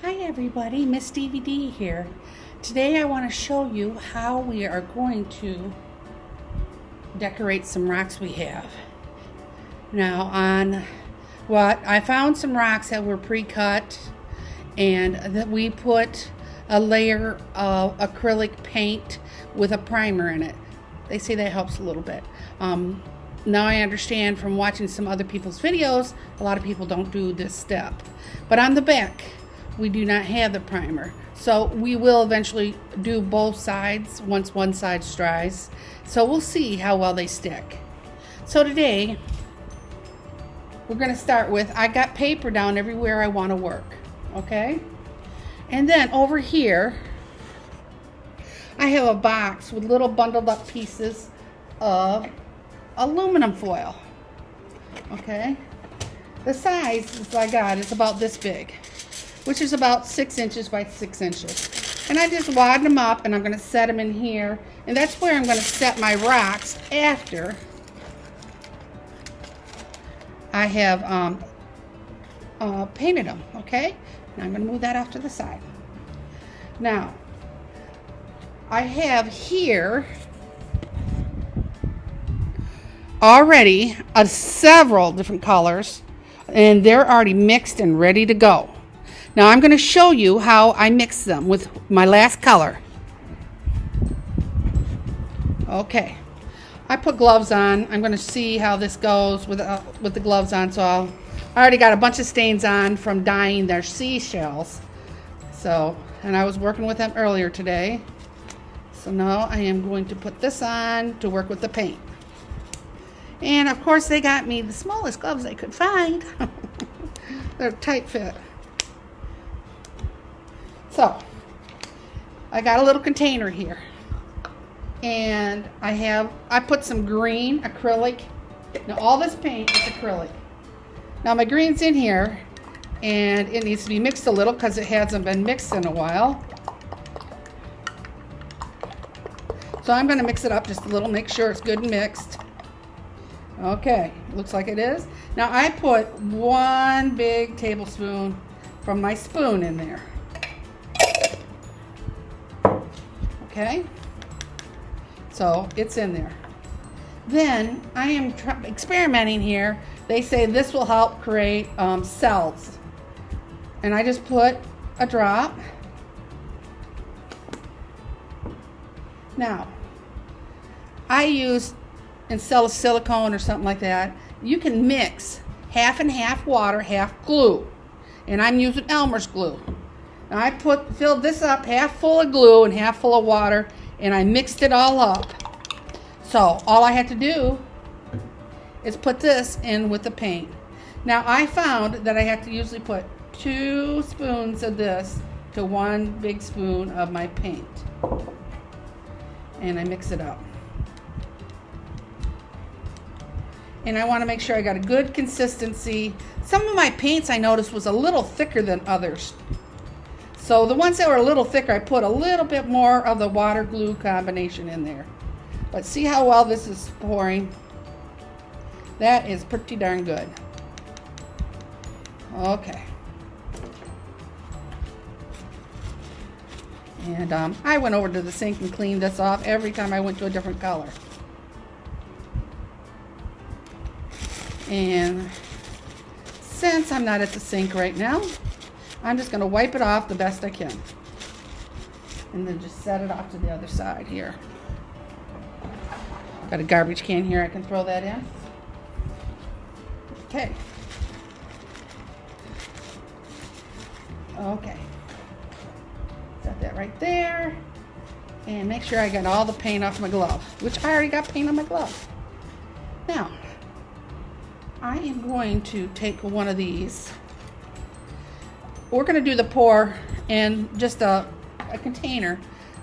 Hi everybody, Miss DVD here. Today I want to show you how we are going to decorate some rocks we have. Now I found some rocks that were pre-cut and that we put a layer of acrylic paint with a primer in it. They say that helps a little bit. Now I understand from watching some other people's videos, a lot of people don't do this step. But on the back, we do not have the primer. So we will eventually do both sides once one side dries. So we'll see how well they stick. So today, we're gonna start with, I got paper down everywhere I wanna work, okay? And then over here, I have a box with little bundled up pieces of aluminum foil, okay? The size I got is about this big, which is about 6 inches by 6 inches. And I just wad them up and I'm gonna set them in here. And that's where I'm gonna set my rocks after I have painted them, okay? Now I'm gonna move that off to the side. Now, I have here already several different colors, and they're already mixed and ready to go. Now I'm going to show you how I mix them with my last color. Okay, I put gloves on. I'm going to see how this goes with the gloves on. So I already got a bunch of stains on from dyeing their seashells. And I was working with them earlier today. So now I am going to put this on to work with the paint. And of course they got me the smallest gloves I could find. They're tight fit. So I got a little container here. And I put some green acrylic. Now all this paint is acrylic. Now my green's in here and it needs to be mixed a little because it hasn't been mixed in a while. So I'm going to mix it up just a little, make sure it's good and mixed. Okay, looks like it is. Now I put 1 big tablespoon from my spoon in there. Okay, so it's in there. Then I am experimenting here. They say this will help create cells. And I just put a drop. Now, I use, instead of silicone or something like that, you can mix half and half water, half glue. And I'm using Elmer's glue. Now I filled this up half full of glue and half full of water, and I mixed it all up. So all I had to do is put this in with the paint. Now I found that I have to usually put 2 spoons of this to 1 big spoon of my paint. And I mix it up. And I want to make sure I got a good consistency. Some of my paints I noticed was a little thicker than others. So the ones that were a little thicker, I put a little bit more of the water glue combination in there. But see how well this is pouring? That is pretty darn good. Okay. And I went over to the sink and cleaned this off every time I went to a different color. And since I'm not at the sink right now, I'm just going to wipe it off the best I can. And then just set it off to the other side here. Got a garbage can here, I can throw that in. Okay. Okay. Set that right there. And make sure I got all the paint off my glove, which I already got paint on my glove. Now, I am going to take one of these. We're going to do the pour in just a container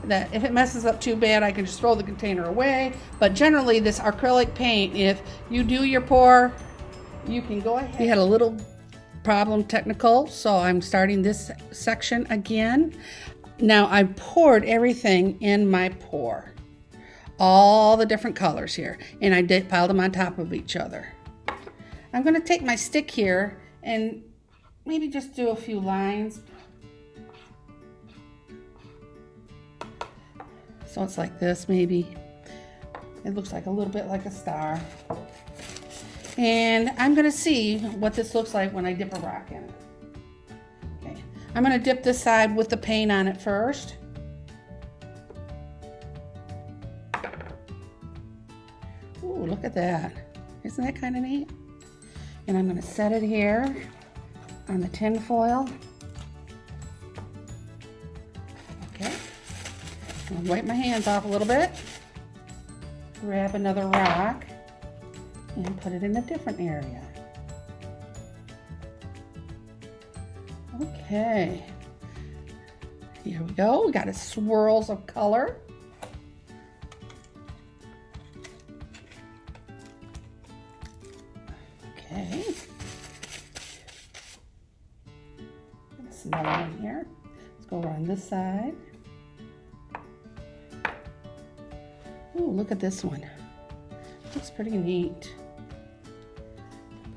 that if it messes up too bad, I can just throw the container away. But generally, this acrylic paint, if you do your pour, you can go ahead. We had a little problem technical, so I'm starting this section again. Now, I poured everything in my pour. All the different colors here. And I piled them on top of each other. I'm going to take my stick here and maybe just do a few lines So it's like this maybe. It looks like a little bit like a star. And I'm gonna see what this looks like when I dip a rock in it. Okay, I'm gonna dip this side with the paint on it first. Ooh, look at that. Isn't that kind of neat? And I'm gonna set it here on the tin foil. Okay, I'll wipe my hands off a little bit. Grab another rock and put it in a different area. Okay, here we go. We got a swirls of color. Okay, there's another one here. Let's go around this side. Ooh, look at this one. Looks pretty neat.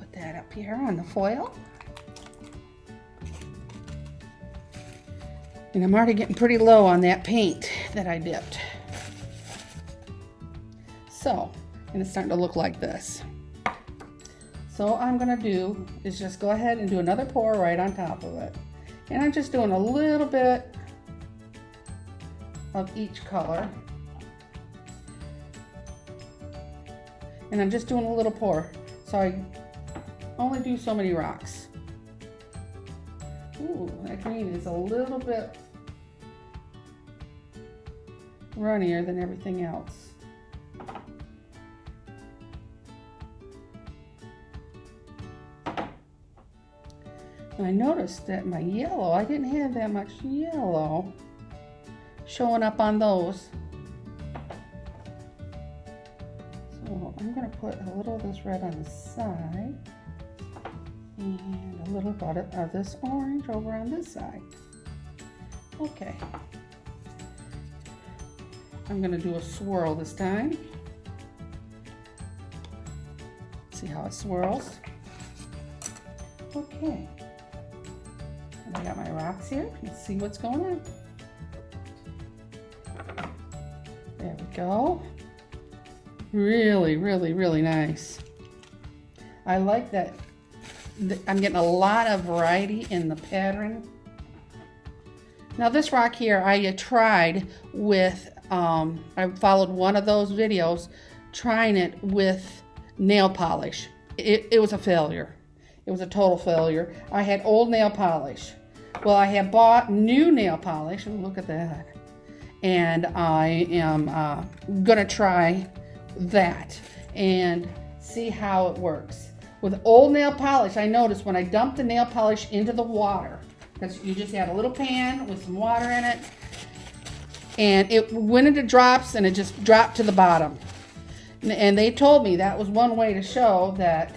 Put that up here on the foil. And I'm already getting pretty low on that paint that I dipped. So, and it's starting to look like this. So what I'm gonna do is just go ahead and do another pour right on top of it. And I'm just doing a little bit of each color. And I'm just doing a little pour. So I only do so many rocks. Ooh, that green is a little bit runnier than everything else. I noticed that my yellow, I didn't have that much yellow showing up on those. So I'm going to put a little of this red on the side and a little bit of this orange over on this side. Okay. I'm going to do a swirl this time. See how it swirls? Okay. And I got my rocks here. Let's see what's going on. There we go. Really, really, really nice. I like that. I'm getting a lot of variety in the pattern. Now this rock here I tried with, I followed one of those videos trying it with nail polish. It was a failure. It was a total failure. I had old nail polish. Well, I have bought new nail polish. Ooh, look at that. And I am gonna try that and see how it works. With old nail polish, I noticed when I dumped the nail polish into the water, because you just had a little pan with some water in it, and it went into drops and it just dropped to the bottom. And they told me that was one way to show that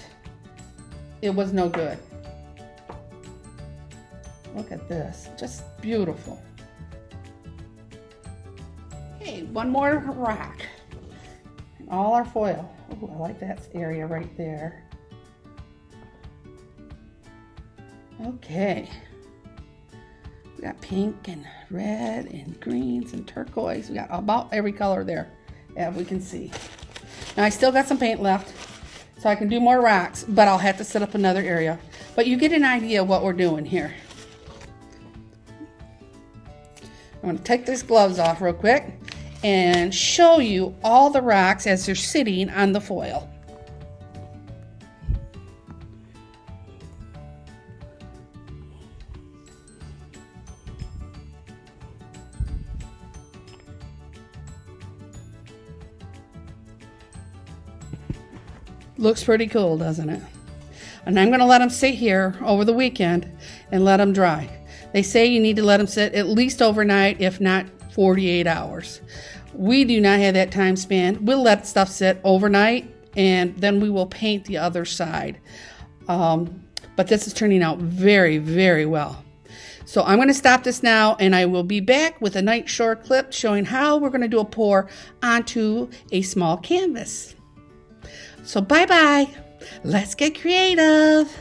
it was no good. Look at this, just beautiful. Okay, one more rock. All our foil. Ooh, I like that area right there. Okay. We got pink and red and greens and turquoise. We got about every color there, as we can see. Now I still got some paint left, so I can do more rocks, but I'll have to set up another area. But you get an idea of what we're doing here. I'm going to take these gloves off real quick and show you all the rocks as they're sitting on the foil. Looks pretty cool, doesn't it? And I'm going to let them sit here over the weekend and let them dry. They say you need to let them sit at least overnight, if not 48 hours. We do not have that time span. We'll let stuff sit overnight and then we will paint the other side. But this is turning out very, very well. So I'm going to stop this now and I will be back with a night short clip showing how we're going to do a pour onto a small canvas. So bye-bye. Let's get creative.